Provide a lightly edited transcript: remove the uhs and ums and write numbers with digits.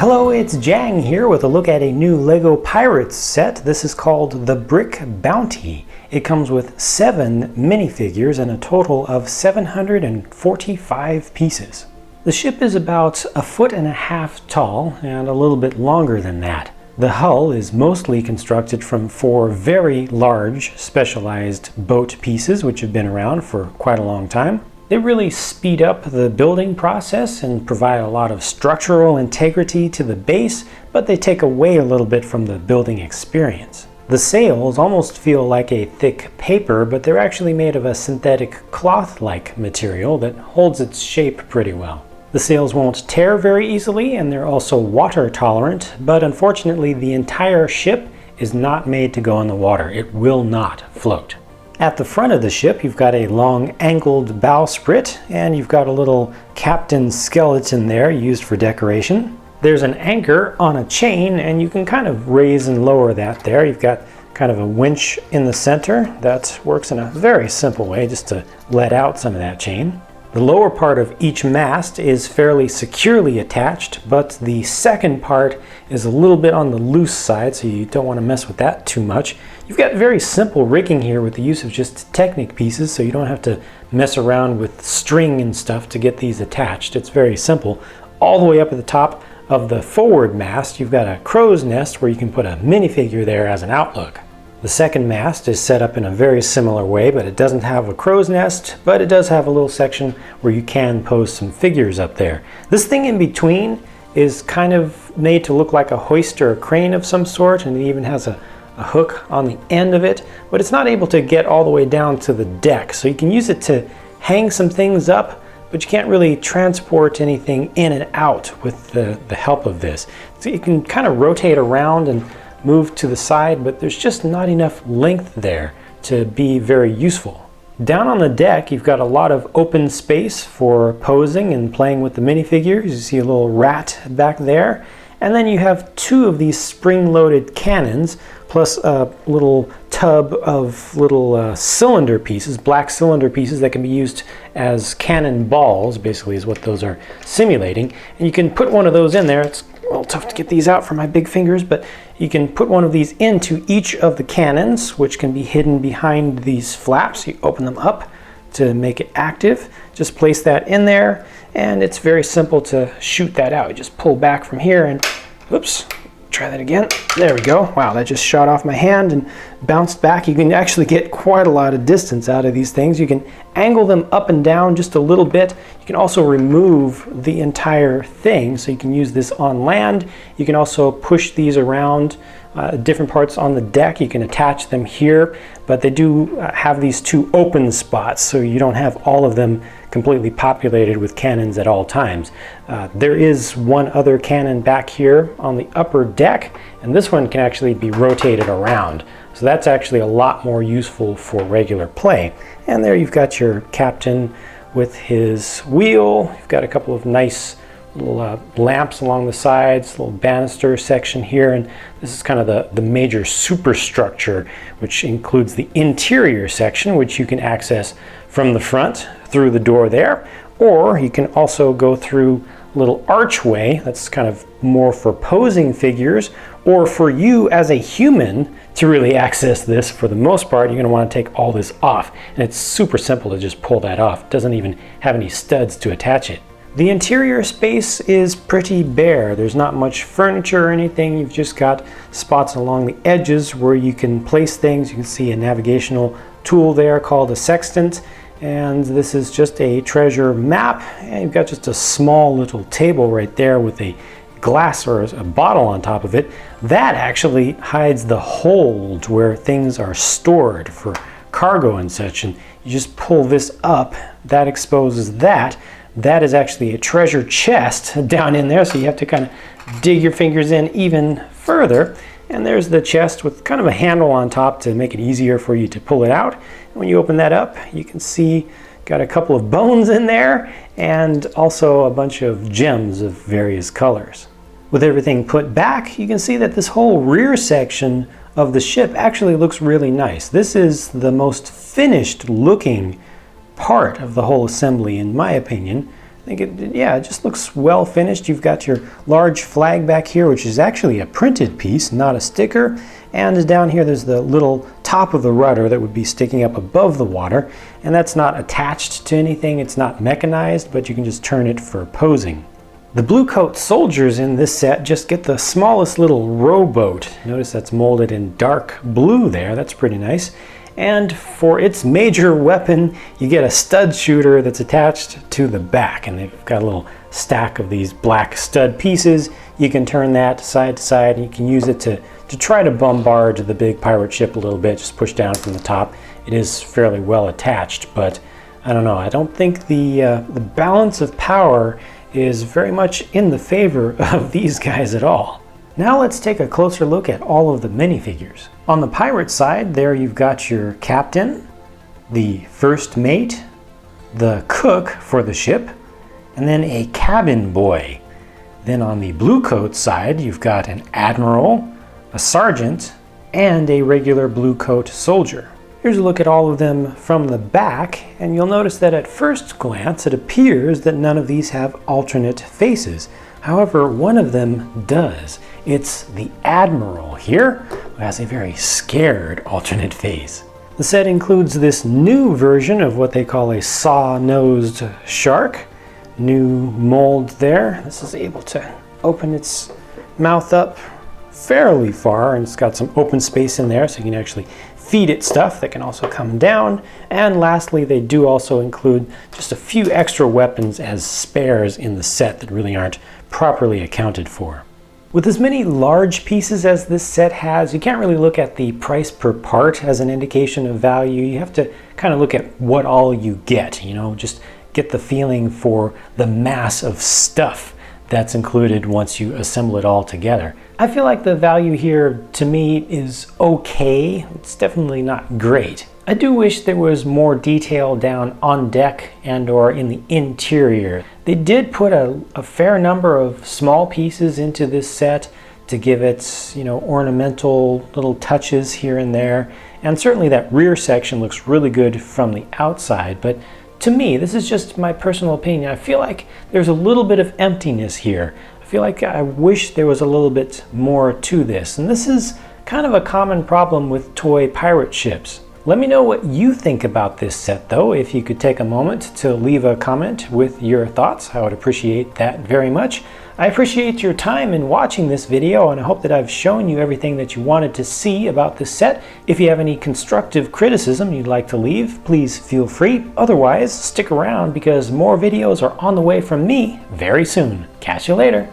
Hello, it's Jang here with a look at a new LEGO Pirates set. This is called the Brick Bounty. It comes with 7 minifigures and a total of 745 pieces. The ship is about 1.5 feet tall and a little bit longer than that. The hull is mostly constructed from 4 very large specialized boat pieces which have been around for quite a long time. They really speed up the building process and provide a lot of structural integrity to the base, but they take away a little bit from the building experience. The sails almost feel like a thick paper, but they're actually made of a synthetic cloth-like material that holds its shape pretty well. The sails won't tear very easily, and they're also water tolerant, but unfortunately the entire ship is not made to go in the water. It will not float. At the front of the ship, you've got a long angled bowsprit, and you've got a little captain skeleton there used for decoration. There's an anchor on a chain, and you can kind of raise and lower that there. You've got kind of a winch in the center that works in a very simple way just to let out some of that chain. The lower part of each mast is fairly securely attached, but the second part is a little bit on the loose side, so you don't want to mess with that too much. You've got very simple rigging here with the use of just Technic pieces, so you don't have to mess around with string and stuff to get these attached. It's very simple. All the way up at the top of the forward mast, you've got a crow's nest where you can put a minifigure there as an outlook. The second mast is set up in a very similar way, but it doesn't have a crow's nest, but it does have a little section where you can pose some figures up there. This thing in between is kind of made to look like a hoist or a crane of some sort, and it even has a hook on the end of it, but it's not able to get all the way down to the deck. So you can use it to hang some things up, but you can't really transport anything in and out with the help of this. So you can kind of rotate around and move to the side, but there's just not enough length there to be very useful. Down on the deck, you've got a lot of open space for posing and playing with the minifigures. You see a little rat back there. And then you have 2 of these spring-loaded cannons, plus a little tub of little cylinder pieces, black cylinder pieces that can be used as cannon balls, basically is what those are simulating. And you can put one of those in there. It's a little tough to get these out from my big fingers, but you can put one of these into each of the cannons, which can be hidden behind these flaps. You open them up to make it active. Just place that in there, and it's very simple to shoot that out. You just pull back from here and, oops, try that again. There we go. Wow, that just shot off my hand and bounced back. You can actually get quite a lot of distance out of these things. You can angle them up and down just a little bit. You can also remove the entire thing, so you can use this on land. You can also push these around different parts on the deck. You can attach them here, but they do have these 2 open spots, so you don't have all of them completely populated with cannons at all times. There is one other cannon back here on the upper deck, and this one can actually be rotated around. So that's actually a lot more useful for regular play. And there you've got your captain with his wheel. You've got a couple of nice little lamps along the sides, little banister section here, and this is kind of the major superstructure, which includes the interior section, which you can access from the front through the door there, or you can also go through a little archway that's kind of more for posing figures, or for you as a human to really access this. For the most part, you're going to want to take all this off, and it's super simple to just pull that off. It doesn't even have any studs to attach it. The interior space is pretty bare. There's not much furniture or anything. You've just got spots along the edges where you can place things. You can see a navigational tool there called a sextant, and this is just a treasure map, and you've got just a small little table right there with a glass or a bottle on top of it. That actually hides the hold where things are stored for cargo and such, and you just pull this up, that exposes that. That is actually a treasure chest down in there, so you have to kind of dig your fingers in even further. And there's the chest with kind of a handle on top to make it easier for you to pull it out. And when you open that up, you can see got a couple of bones in there and also a bunch of gems of various colors. With everything put back, you can see that this whole rear section of the ship actually looks really nice. This is the most finished looking part of the whole assembly, in my opinion. Yeah, it just looks well finished. You've got your large flag back here, which is actually a printed piece, not a sticker. And down here there's the little top of the rudder that would be sticking up above the water. And that's not attached to anything, it's not mechanized, but you can just turn it for posing. The blue coat soldiers in this set just get the smallest little rowboat. Notice that's molded in dark blue there, that's pretty nice. And for its major weapon, you get a stud shooter that's attached to the back. And they've got a little stack of these black stud pieces. You can turn that side to side, and you can use it to try to bombard the big pirate ship a little bit. Just push down from the top. It is fairly well attached, but I don't know. I don't think the balance of power is very much in the favor of these guys at all. Now let's take a closer look at all of the minifigures. On the pirate side, there you've got your captain, the first mate, the cook for the ship, and then a cabin boy. Then on the blue coat side, you've got an admiral, a sergeant, and a regular blue coat soldier. Here's a look at all of them from the back, and you'll notice that at first glance it appears that none of these have alternate faces. However, one of them does. It's the Admiral here, who has a very scared alternate face. The set includes this new version of what they call a saw-nosed shark. New mold there. This is able to open its mouth up fairly far, and it's got some open space in there so you can actually feed it stuff that can also come down. And lastly, they do also include just a few extra weapons as spares in the set that really aren't properly accounted for. With as many large pieces as this set has, you can't really look at the price per part as an indication of value. You have to kind of look at what all you get, you know, just get the feeling for the mass of stuff that's included once you assemble it all together. I feel like the value here to me is okay. It's definitely not great. I do wish there was more detail down on deck and or in the interior. They did put a fair number of small pieces into this set to give it, you know, ornamental little touches here and there. And certainly that rear section looks really good from the outside, but to me, this is just my personal opinion, I feel like there's a little bit of emptiness here. I feel like I wish there was a little bit more to this. And this is kind of a common problem with toy pirate ships. Let me know what you think about this set though. If you could take a moment to leave a comment with your thoughts, I would appreciate that very much. I appreciate your time in watching this video, and I hope that I've shown you everything that you wanted to see about this set. If you have any constructive criticism you'd like to leave, please feel free. Otherwise, stick around because more videos are on the way from me very soon. Catch you later.